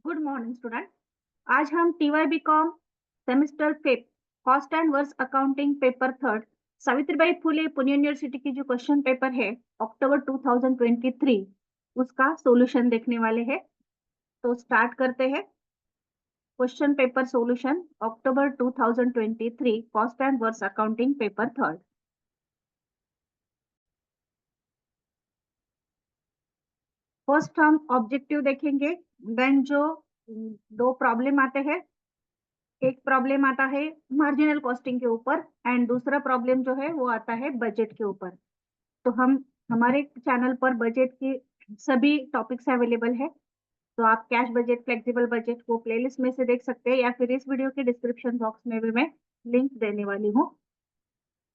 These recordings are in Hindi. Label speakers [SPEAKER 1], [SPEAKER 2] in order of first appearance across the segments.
[SPEAKER 1] Good morning student. आज हम TY BCom semester 5 cost and works accounting paper third Savitribai Phule Pune university की जो क्वेश्चन पेपर है अक्टूबर 2023 उसका सॉल्यूशन देखने वाले हैं। तो स्टार्ट करते हैं। Question paper solution October 2023 cost and works accounting paper third. First हम ऑब्जेक्टिव देखेंगे, देन जो दो प्रॉब्लम आते हैं, एक प्रॉब्लम आता है मार्जिनल कॉस्टिंग के ऊपर एंड दूसरा प्रॉब्लम जो है वो आता है बजट के ऊपर। तो हम हमारे चैनल पर बजट की सभी टॉपिक्स अवेलेबल है। तो आप कैश बजट, फ्लेक्सिबल बजट को प्लेलिस्ट में से देख सकते हैं या फिर इस वीडियो के डिस्क्रिप्शन बॉक्स में भी मैं लिंक देने वाली हूँ।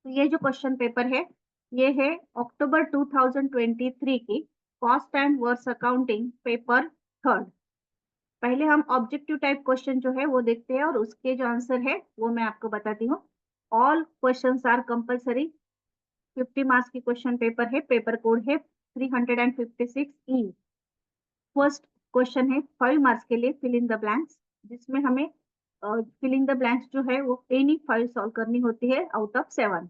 [SPEAKER 1] तो ये जो क्वेश्चन पेपर है ये है अक्टूबर 2023 की cost and works accounting paper third. पहले हम ऑब्जेक्टिव टाइप क्वेश्चन जो है वो देखते हैं और उसके जो आंसर है वो मैं आपको बताती हूँ। All questions are compulsory. 50 marks की क्वेश्चन पेपर है, पेपर कोड है 356E। फर्स्ट क्वेश्चन है 5 मार्क्स के लिए फिल इन द ब्लैंक्स, जिसमें हमें फिल इन द ब्लैंक्स जो है वो एनी 5 सॉल्व करनी होती है आउट ऑफ 7।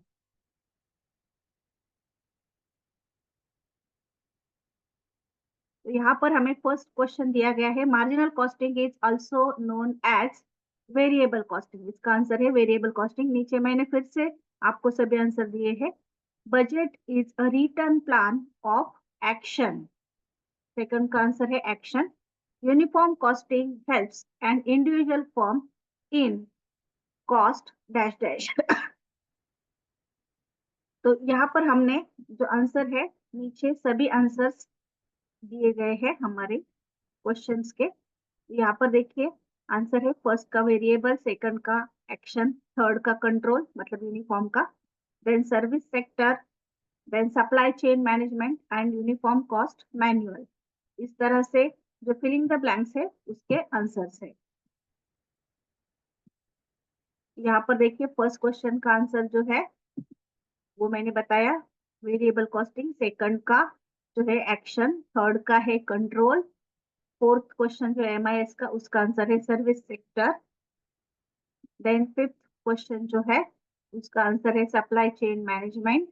[SPEAKER 1] तो यहाँ पर हमें फर्स्ट क्वेश्चन दिया गया है marginal costing is also known as variable costing. इसका आंसर है वेरिएबल कॉस्टिंग। नीचे मैंने फिर से आपको सभी आंसर दिए हैं। Budget is a return plan of action. Second का आंसर है action. Uniform costing helps an individual firm in cost dash dash. तो यहाँ पर हमने जो आंसर है नीचे सभी आंसर्स दिए गए हैं हमारे क्वेश्चंस के। यहाँ पर देखिए आंसर है फर्स्ट का वेरिएबल, सेकंड का एक्शन, थर्ड का कंट्रोल मतलब यूनिफॉर्म का, then service sector, then supply chain management and uniform cost manual. इस तरह से जो फिलिंग द ब्लैंक्स है उसके आंसर्स है। यहाँ पर देखिए फर्स्ट क्वेश्चन का आंसर जो है वो मैंने बताया वेरिएबल कॉस्टिंग, सेकंड का जो है एक्शन, थर्ड का है कंट्रोल, फोर्थ क्वेश्चन जो MIS का उसका आंसर है service sector, then fifth question जो है उसका आंसर है supply chain management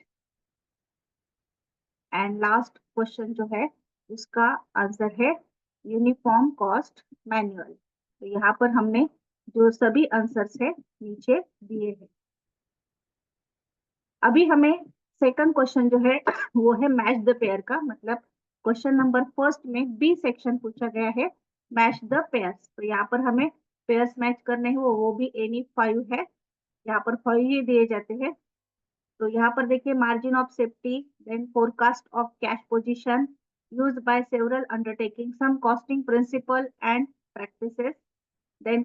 [SPEAKER 1] and last question जो है उसका आंसर है यूनिफॉर्म कॉस्ट मैनुअल। तो यहाँ पर हमने जो सभी आंसर्स है नीचे दिए हैं। अभी हमें सेकंड क्वेश्चन जो है वो है मैच द पेयर का, मतलब क्वेश्चन नंबर फर्स्ट में बी सेक्शन पूछा गया है मैच द पेयर्स। तो यहाँ पर हमें पेयर्स मैच करने हैं, वो भी एनी 5 है। यहाँ पर 5 ही दिए जाते हैं। तो यहाँ पर देखिए margin of safety, then forecast of cash position used by several undertaking, some costing principle and practices, then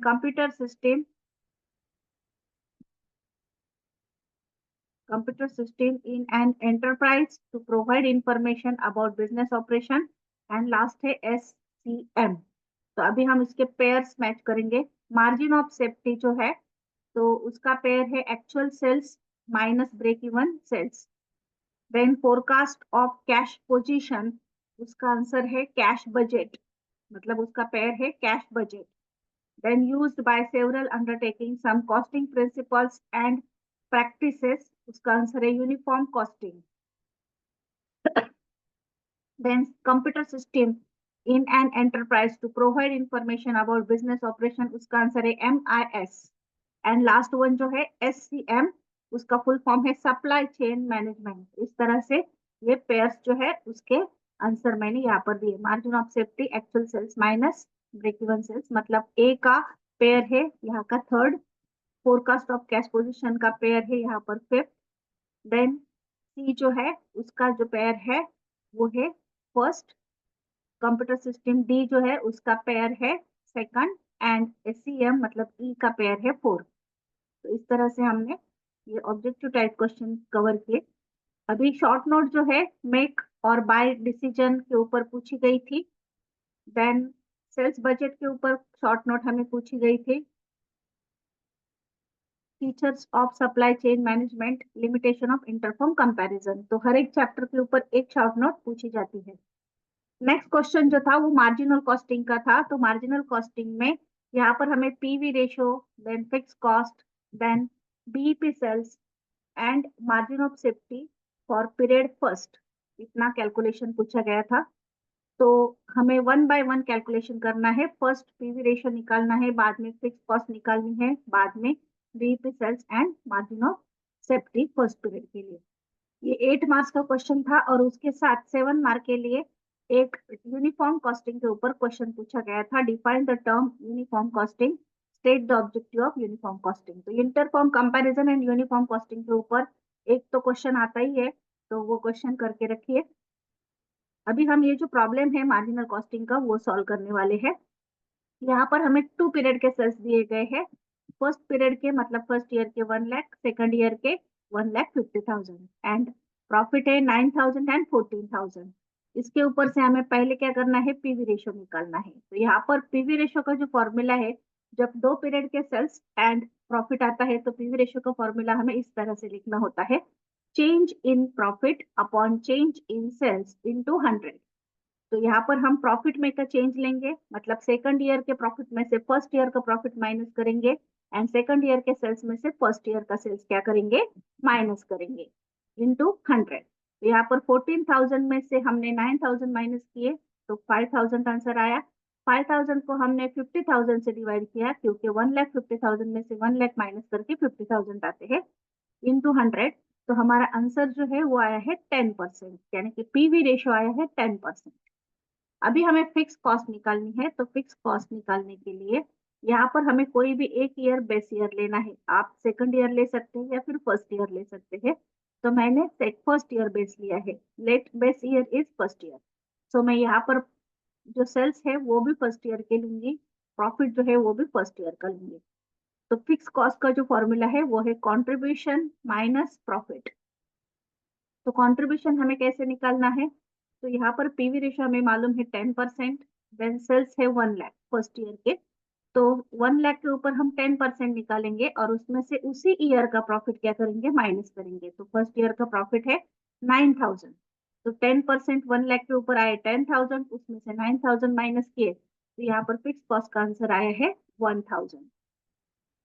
[SPEAKER 1] computer system in an enterprise to provide information about business operation and last है SCM। तो अभी हम इसके पेयर्स मैच करेंगे। मार्जिन ऑफ सेफ्टी जो है तो उसका पेयर है actual sales minus break even sales. Then forecast of cash position, उसका आंसर है कैश बजट, मतलब उसका पेयर है cash budget. then used by several undertaking some costing principles and practices, उसका आंसर है uniform costing. then computer system in an enterprise to provide information about business operation, उसका आंसर है MIS। एंड लास्ट वन जो है SCM, उसका फुल फॉर्म है सप्लाई चेन मैनेजमेंट। इस तरह से ये पेयर्स जो है उसके आंसर मैंने यहाँ पर दिए। Margin of safety actual sales minus break even sales, मतलब ए का पेयर है यहाँ का third. Forecast of cash position का पेयर है यहाँ पर फिफ्थ। देन सी जो है उसका जो पेयर है वो है फर्स्ट। कंप्यूटर सिस्टम डी जो है उसका पेयर है सेकंड एंड SCM मतलब ई का पेयर है फोर्थ। तो इस तरह से हमने ये ऑब्जेक्टिव टाइप क्वेश्चन कवर किए। अभी शॉर्ट नोट जो है मेक और बाय डिसीजन के ऊपर पूछी गई थी। देन सेल्स बजट के ऊपर शॉर्ट नोट हमें पूछी गई थी। Features of supply chain management, limitation of interfirm comparison. तो हर एक चैप्टर के ऊपर एक शॉर्ट नोट पूछी जाती है। नेक्स्ट क्वेश्चन जो था वो मार्जिनल कॉस्टिंग का था। तो मार्जिनल कॉस्टिंग में यहाँ पर हमें PV ratio, then fix cost, then BEP sales and margin of safety for period first, इतना कैलकुलेशन पूछा गया था। तो हमें वन बाय वन कैलकुलेशन करना है। फर्स्ट पीवी रेशियो निकालना है, बाद में फिक्स कॉस्ट निकालनी है, बाद में BEP sales and margin of safety first period के लिए। ये 8 मार्क्स का क्वेश्चन था और उसके साथ 7 मार्क के लिए एक यूनिफॉर्म कॉस्टिंग के ऊपर क्वेश्चन पूछा गया था। Define the term uniform costing, state the objective of uniform costing. तो interform comparison and uniform costing के ऊपर एक तो क्वेश्चन आता ही है, तो वो क्वेश्चन करके रखिए। अभी हम ये जो प्रॉब्लम है मार्जिनल कॉस्टिंग का वो सॉल्व करने वाले हैं। यहाँ पर हमें 2 पीरियड के सेल्स दिए गए हैं। फर्स्ट पीरियड के मतलब फर्स्ट ईयर के 1 लाख, सेकंड ईयर के 1,50,000 एंड प्रॉफिट है 9,000 एंड 14,000। इसके ऊपर से हमें पहले क्या करना है, पीवी रेशियो निकालना है। तो यहाँ पर पीवी रेशियो का जो फॉर्मूला है, जब 2 पीरियड के सेल्स एंड प्रॉफिट आता है तो पीवी रेशियो का फॉर्मूला हमें इस तरह से लिखना होता है, change in profit upon change in sales into 100। तो यहाँ पर हम प्रॉफिट में का चेंज लेंगे, मतलब सेकंड ईयर के प्रॉफिट में से फर्स्ट ईयर का प्रॉफिट माइनस करेंगे, एंड सेकंड ईयर के सेल्स में से फर्स्ट ईयर का सेल्स क्या करेंगे, माइनस करेंगे, इनटू 100। तो यहाँ पर 14,000 में से हमने 9,000 माइनस किए तो 5,000 आंसर आया। 5,000 को हमने 50,000 से डिवाइड किया, क्योंकि 1,50,000 में से 1 लाख माइनस करके 50,000 आते हैं, इंटू 100। तो हमारा आंसर जो है वो आया है 10%, यानी कि पीवी रेशियो आया है 10%। अभी हमें फिक्स कॉस्ट निकालनी है। तो फिक्स कॉस्ट निकालने के लिए यहाँ पर हमें कोई भी एक ईयर बेस ईयर लेना है। आप सेकंड ईयर ले सकते हैं या फिर फर्स्ट ईयर ले सकते हैं। तो मैंने फर्स्ट ईयर बेस लिया है, let base year is first year. So मैं यहाँ पर जो सेल्स है वो भी फर्स्ट ईयर के लूंगी, प्रॉफिट जो है वो भी फर्स्ट ईयर का लूंगी। तो फिक्स कॉस्ट का जो फॉर्मूला है वो है कॉन्ट्रीब्यूशन माइनस प्रॉफिट। तो कंट्रीब्यूशन हमें कैसे निकालना है, तो यहाँ पर पीवी रेशियो हमें मालूम है 10%, देन सेल्स है 1 लाख फर्स्ट ईयर के। तो 1 लाख के ऊपर हम 10% निकालेंगे और उसमें से उसी ईयर का प्रॉफिट क्या करेंगे, माइनस करेंगे। तो फर्स्ट ईयर का प्रॉफिट है 9,000, तो 10% 1 लाख के ऊपर आए 10,000, उसमें से 9,000 माइनस किए, तो यहाँ पर फिक्स कॉस्ट का आंसर आया है 1,000।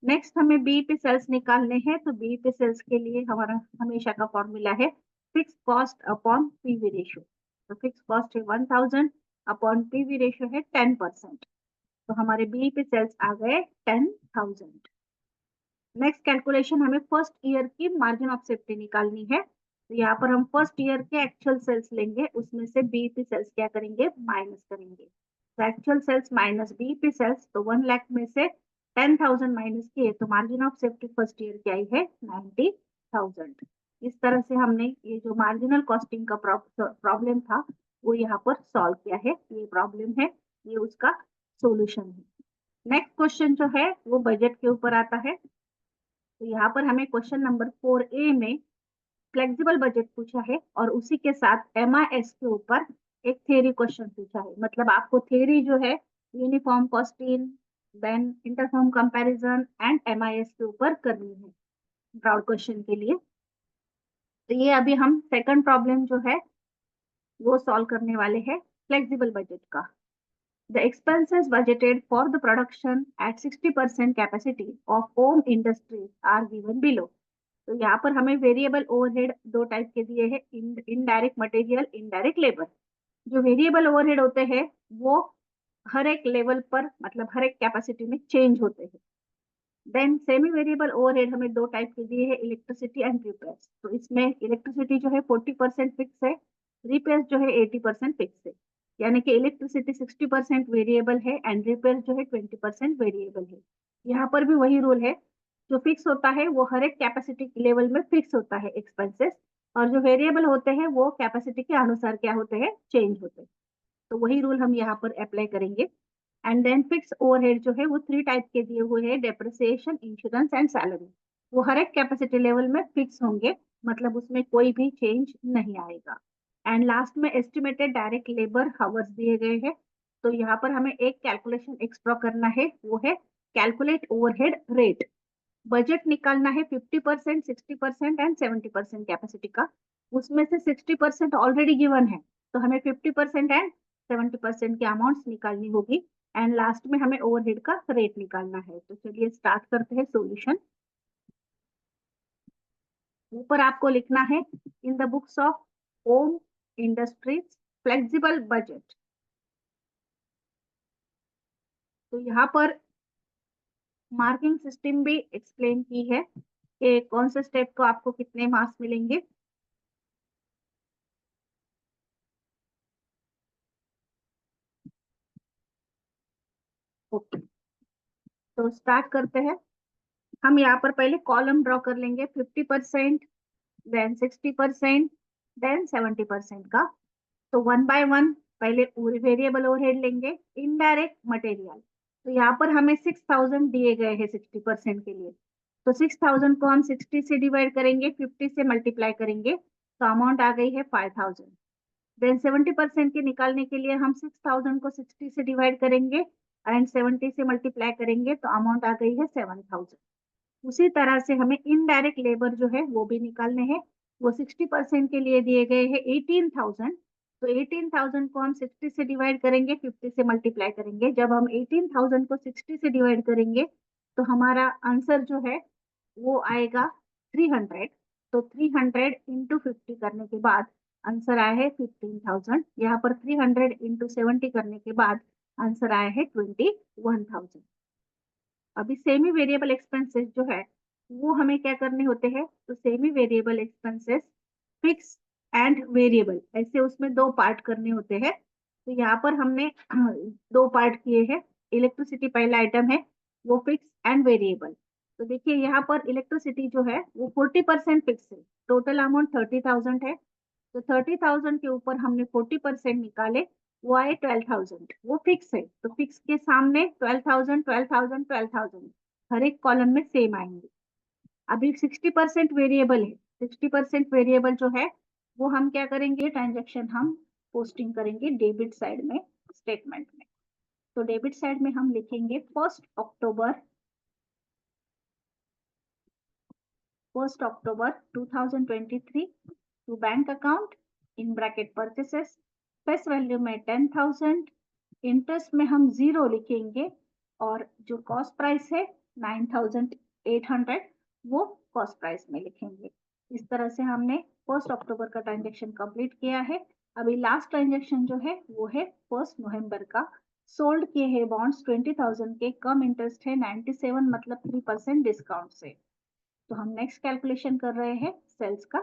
[SPEAKER 1] नेक्स्ट हमें बीईपी सेल्स निकालने हैं। तो बीईपी सेल्स के लिए हमारा हमेशा का फॉर्मूला है fix cost upon PV ratio. तो फिक्स कॉस्ट है 1,000 अपॉन पीवी रेशियो है 10%। तो हमारे बीईपी सेल्स आ गए 10,000। नेक्स्ट कैलकुलेशन, हमें फर्स्ट ईयर की मार्जिन ऑफ सेफ्टी निकालनी है। तो यहाँ पर हम फर्स्ट ईयर के एक्चुअल सेल्स लेंगे, उसमें से बीईपी सेल्स क्या करेंगे, माइनस करेंगे। तो actual sales minus BEP sales, तो 1 लाख में से 10,000 माइनस किए तो margin of safety first year की आई है 90,000। इस तरह से हमने ये जो मार्जिनल कॉस्टिंग का प्रॉब्लम था वो यहाँ पर सॉल्व किया है। ये प्रॉब्लम है, ये उसका सोल्यूशन है। नेक्स्ट क्वेश्चन जो है वो बजट के ऊपर आता है। तो यहाँ पर हमें क्वेश्चन नंबर 4A में फ्लेक्सिबल बजट पूछा है और उसी के साथ एमआईएस के ऊपर एक थ्योरी क्वेश्चन पूछा है। मतलब आपको थ्योरी जो है uniform costing, then interfirm comparison and MIS के ऊपर करनी है ब्रॉड क्वेश्चन के लिए। तो ये अभी हम सेकंड प्रॉब्लम जो है वो सॉल्व करने वाले हैं फ्लेक्सिबल बजट का। The expenses budgeted for the production at 60% capacity of home industries are given below. तो यहाँ पर हमें वेरिएबल ओवरहेड दो टाइप के दिए हैं, इनडायरेक्ट मटेरियल, इनडायरेक्ट लेबर। जो वेरिएबल ओवरहेड होते हैं वो हर एक लेवल पर, मतलब हर एक कैपेसिटी में चेंज होते हैं। देन सेमी वेरिएबल ओवरहेड हमें दो टाइप के दिए हैं, इलेक्ट्रिसिटी एंड रिपेयर्स। तो इसमें इलेक्ट्रिसिटी जो है 40% फिक्स है, रिपेयर्स जो है 80% फिक्स है। यानी कि इलेक्ट्रिसिटी 60% वेरिएबल है एंड रिपेयर्स जो है 20% वेरिएबल है। यहाँ पर भी वही रूल है, जो फिक्स होता है वो हर एक कैपेसिटी लेवल में फिक्स होता है एक्सपेंसेस, और जो वेरिएबल होते हैं वो कैपेसिटी के अनुसार क्या होते हैं, चेंज होते हैं। तो वही रूल हम यहाँ पर अप्लाई करेंगे। एंड देन फिक्स ओवरहेड जो है वो 3 टाइप के दिए हुए हैं, डेप्रिसिएशन, इंश्योरेंस एंड सैलरी। वो हर एक कैपेसिटी लेवल में फिक्स होंगे, मतलब उसमें कोई भी चेंज नहीं आएगा। एंड लास्ट में एस्टिमेटेड डायरेक्ट लेबर हावर्स दिए गए हैं। तो यहाँ पर हमें एक कैलकुलेशन एक्स्ट्रा करना है, वो है कैलकुलेट ओवरहेड रेट। बजट निकालना है 50%, 60% एंड 70% कैपेसिटी का। उसमें से 60% ऑलरेडी गिवन है, तो हमें 50% एंड 70% की अमाउंट्स निकालनी होगी एंड लास्ट में हमें ओवरहेड का रेट निकालना है। तो चलिए स्टार्ट करते हैं सॉल्यूशन। ऊपर आपको लिखना है in the books of Om industries flexible budget. तो यहाँ पर मार्किंग सिस्टम भी एक्सप्लेन की है कि कौन से स्टेप को आपको कितने मार्क्स मिलेंगे। ओके, तो स्टार्ट करते हैं। हम यहाँ पर पहले कॉलम ड्रॉ कर लेंगे 50%, देन 60%, देन 70% का। तो वन बाय वन पहले वेरिएबल ओवरहेड लेंगे, इनडायरेक्ट मटेरियल। तो यहाँ पर हमें 6000 दिए गए हैं 60% के लिए। तो 6000 को हम 60 से डिवाइड करेंगे, 50 से मल्टीप्लाई करेंगे, तो अमाउंट आ गई है 5000। देन 70% के निकालने के लिए हम 6000 को 60 से डिवाइड करेंगे एंड 70 से मल्टीप्लाई करेंगे, तो अमाउंट आ गई है 7000। उसी तरह से हमें इनडायरेक्ट लेबर जो है वो भी निकालने हैं। वो 60% के लिए दिए गए हैं 18000। तो 18000 को हम 60 से डिवाइड करेंगे, 50 से मल्टीप्लाई करेंगे। जब हम 18000 को 60 से डिवाइड करेंगे तो हमारा आंसर जो है वो आएगा 300। तो 300 इंटू 50 करने के बाद आंसर आया है 15000। यहाँ पर 300 इंटू 70 करने के बाद आंसर आया है 21000। अभी सेमी वेरिएबल एक्सपेंसेस जो है वो हमें क्या करने होते हैं। तो semi variable expenses fix and variable ऐसे उसमें दो पार्ट करने होते हैं। तो यहाँ पर हमने दो पार्ट किए हैं। इलेक्ट्रिसिटी पहला आइटम है, वो फिक्स एंड वेरिएबल। तो देखिए यहाँ पर इलेक्ट्रिसिटी जो है वो 40% फिक्स है। टोटल अमाउंट 30000 है। तो 30000 के ऊपर हमने 40% निकाले, वो आए 12000। वो फिक्स है, तो फिक्स के सामने 12000 12000 12000 हर एक कॉलम में सेम आएंगे। अभी 60% वेरिएबल है। 60% वेरिएबल जो है वो हम क्या करेंगे, ट्रांजेक्शन हम पोस्टिंग करेंगे डेबिट साइड में, स्टेटमेंट में। तो डेबिट साइड में हम लिखेंगे 1 October 2023 to bank account in bracket purchases, face value में 10000, इंटरेस्ट में हम 0 लिखेंगे और जो कॉस्ट प्राइस है 9800 वो कॉस्ट प्राइस में लिखेंगे। इस तरह से हमने 1 अक्टूबर का ट्रांजेक्शन कंप्लीट किया है। अभी लास्ट ट्रांजेक्शन जो है वो है 1 नवंबर का। सोल्ड किए हैं बॉन्ड्स 20000 के, कम इंटरेस्ट है 97, मतलब 3% डिस्काउंट से। तो हम नेक्स्ट कैलकुलेशन कर रहे हैं सेल्स का।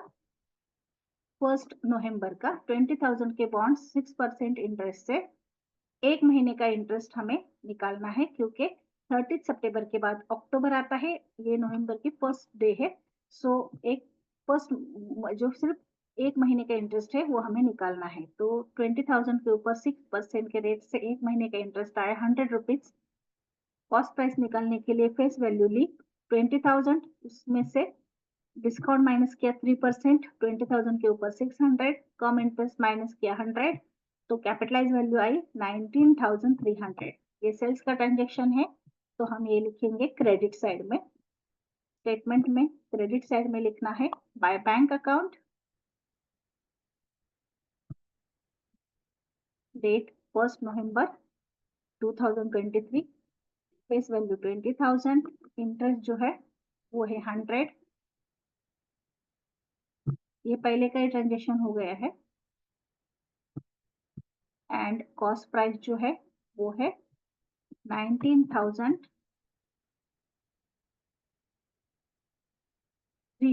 [SPEAKER 1] 1 नवंबर का 20000 के बॉन्ड 6% इंटरेस्ट से, एक महीने का इंटरेस्ट हमें निकालना है क्योंकि 30 सितंबर के बाद अक्टूबर आता है, ये नवंबर की फर्स्ट डे है। सो एक फर्स्ट जो सिर्फ एक महीने का इंटरेस्ट है वो हमें निकालना है। तो 20000 के ऊपर 6% के रेट से एक महीने का इंटरेस्ट आया 100 रुपीज। कॉस्ट प्राइस निकालने के लिए फेस वैल्यू ली 20000, उसमें से डिस्काउंट माइनस किया 3%, 20000 के ऊपर 600, कम इंटरेस्ट माइनस किया 100, तो कैपिटलाइज वैल्यू आई 19300। ये सेल्स का ट्रांजेक्शन है। तो हम ये लिखेंगे क्रेडिट साइड में, स्टेटमेंट में क्रेडिट साइड में लिखना है by bank account, date 1 November 2023, face value 20000, interest जो है वो है 100। ये पहले का ही ट्रांजेक्शन हो गया है। एंड कॉस्ट प्राइस जो है वो है 19300। तो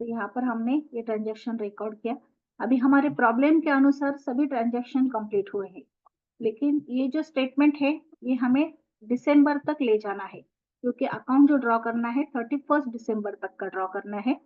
[SPEAKER 1] यहाँ पर हमने ये ट्रांजेक्शन रिकॉर्ड किया। अभी हमारे प्रॉब्लम के अनुसार सभी ट्रांजेक्शन कंप्लीट हुए हैं, लेकिन ये जो स्टेटमेंट है ये हमें दिसंबर तक ले जाना है क्योंकि अकाउंट जो ड्रॉ करना है 31 दिसंबर तक का ड्रॉ करना है।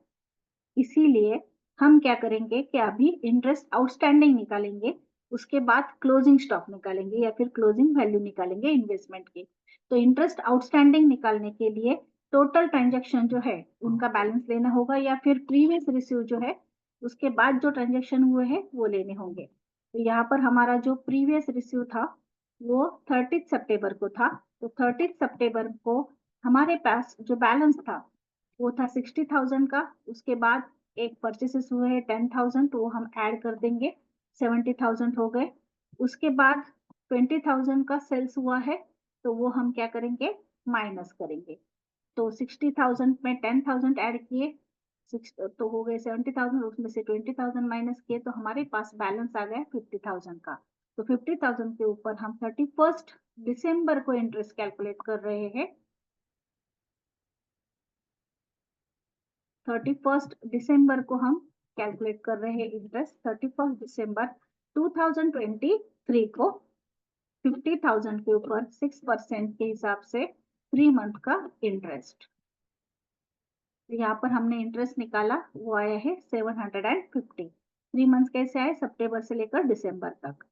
[SPEAKER 1] इसीलिए हम क्या करेंगे कि अभी इंटरेस्ट आउटस्टैंडिंग निकालेंगे, उसके बाद क्लोजिंग स्टॉक निकालेंगे या फिर क्लोजिंग वैल्यू निकालेंगे इन्वेस्टमेंट की। तो इंटरेस्ट आउटस्टैंडिंग निकालने के लिए टोटल ट्रांजेक्शन जो है उनका बैलेंस लेना होगा या फिर प्रीवियस रिसीव जो है उसके बाद जो ट्रांजेक्शन हुए हैं वो लेने होंगे। तो यहाँ पर हमारा जो प्रीवियस रिसीव था वो 30 सितंबर को था। तो 30 सितंबर को हमारे पास जो बैलेंस था वो था 60,000 का। उसके बाद एक परचेसेस हुए हैं 10,000, तो वो हम ऐड कर देंगे 70,000 हो गए। उसके बाद 20,000 का सेल्स हुआ है, तो वो हम क्या करेंगे, माइनस करेंगे। तो 60,000 में 10,000 ऐड किए, तो हो गए 70,000, उसमें से 20,000 माइनस किए, तो हमारे पास बैलेंस आ गया 50,000 का। तो 50,000 के ऊपर हम 31 दिसंबर को इंटरेस्ट कैलकुलेट कर रहे हैं। 31 दिसंबर को हम कैलकुलेट कर रहे हैं इंटरेस्ट। 31 दिसंबर 2023 को 50,000 के ऊपर 6% के हिसाब से 3 मंथ का इंटरेस्ट। तो यहाँ पर हमने इंटरेस्ट निकाला, वो आया है 750। 3 मंथ कैसे आए, सितंबर से लेकर दिसंबर तक।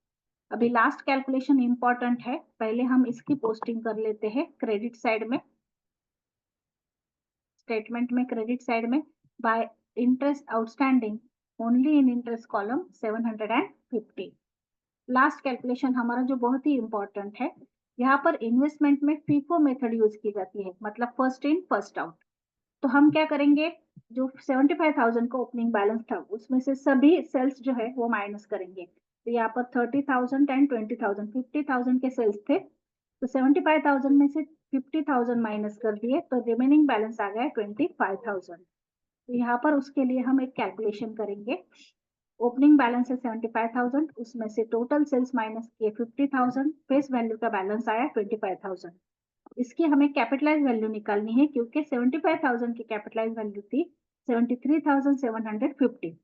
[SPEAKER 1] अभी लास्ट कैलकुलेशन इंपॉर्टेंट है, पहले हम इसकी पोस्टिंग कर लेते हैं क्रेडिट साइड में। स्टेटमेंट में क्रेडिट साइड में bye interest outstanding only in interest column 750। Last calculation हमारा जो बहुत ही इंपॉर्टेंट है, यहाँ पर इन्वेस्टमेंट में फीफो मेथड यूज की जाती है, मतलब फर्स्ट इन फर्स्ट आउट। तो हम क्या करेंगे, जो 75,000 का ओपनिंग बैलेंस था उसमें से सभी सेल्स जो है वो माइनस करेंगे। तो यहाँ पर 30,000 एंड 20,000 50,000 के सेल्स थे, तो 75,000 में से 50,000 माइनस कर दिए, तो रिमेनिंग बैलेंस आ गया 25,000। तो यहाँ पर उसके लिए हम एक कैलकुलेशन करेंगे। ओपनिंग बैलेंस है 75,000, उसमें से टोटल सेल्स माइनस किए 50,000, फेस वैल्यू का बैलेंस आया 25,000। इसकी हमें कैपिटलाइज वैल्यू निकालनी है, क्योंकि 75,000 की कैपिटलाइज वैल्यू थी 73,750।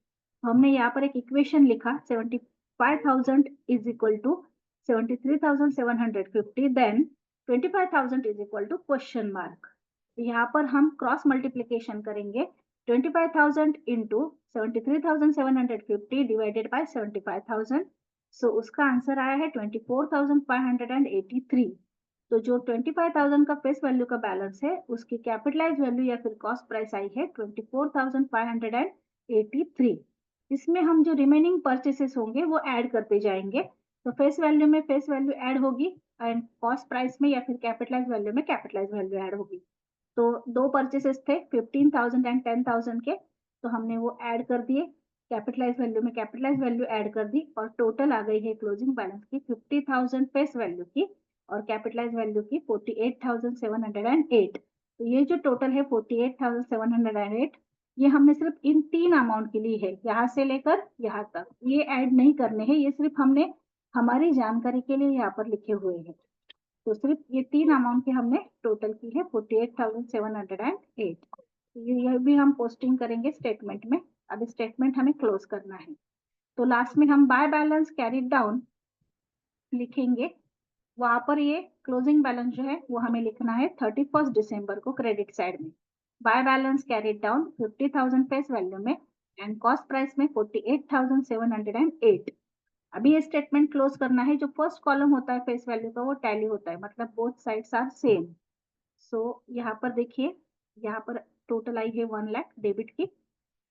[SPEAKER 1] हमने यहाँ पर एक इक्वेशन लिखा, 75,000 is equal to 73,750, then 25,000 is equal to question mark. यहाँ पर हम क्रॉस मल्टीप्लीकेशन करेंगे, 25,000 इंटू 73,750 डिवाइडेड बाय 75,000। सो उसका आंसर आया है 24,583। तो जो 25,000 का फेस वैल्यू का बैलेंस है, उसकी कैपिटलाइज वैल्यू या फिर कॉस्ट प्राइस आई है 24,583। इसमें हम जो रिमेनिंग परचेसेस होंगे वो ऐड करते जाएंगे। तो फेस वैल्यू में फेस वैल्यू ऐड होगी, एंड कॉस्ट प्राइस में या फिर कैपिटलाइज वैल्यू में कैपिटलाइज वैल्यू ऐड होगी। तो दो परचेसेस थे 15,000 एंड 10,000 के, तो हमने वो ऐड कर दिए, कैपिटलाइज वैल्यू में कैपिटलाइज वैल्यू ऐड कर दी, और टोटल आ गई है क्लोजिंग बैलेंस की 50,000 फेस वैल्यू की और कैपिटलाइज वैल्यू की 48,708। तो ये जो टोटल है 48,708, ये हमने सिर्फ इन 3 अमाउंट के लिए है, यहाँ से लेकर यहाँ तक। ये ऐड नहीं करने हैं, ये सिर्फ हमने हमारी जानकारी के लिए यहाँ पर लिखे हुए हैं। तो सिर्फ ये 3 अमाउंट की हमने टोटल की है 48,708। ये भी हम पोस्टिंग करेंगे स्टेटमेंट में। अब स्टेटमेंट हमें क्लोज करना है, तो लास्ट में हम बाय बैलेंस कैरिड डाउन लिखेंगे। वहां पर ये क्लोजिंग बैलेंस जो है वो हमें लिखना है 31 दिसंबर को क्रेडिट साइड में। By balance carried down 50,000 face value में एंड कॉस्ट प्राइस में 48,708। अभी ये स्टेटमेंट क्लोज करना है। जो फर्स्ट कॉलम होता है फेस वैल्यू का वो टैली होता है, मतलब बोथ साइड्स आर सेम। सो यहाँ पर देखिए, यहाँ पर टोटल आई है 1 लाख डेबिट की,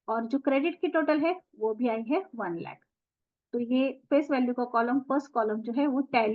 [SPEAKER 1] और जो क्रेडिट की टोटल है वो भी आई है 1 लाख। तो ये फेस वैल्यू का कॉलम, फर्स्ट कॉलम जो है वो टैली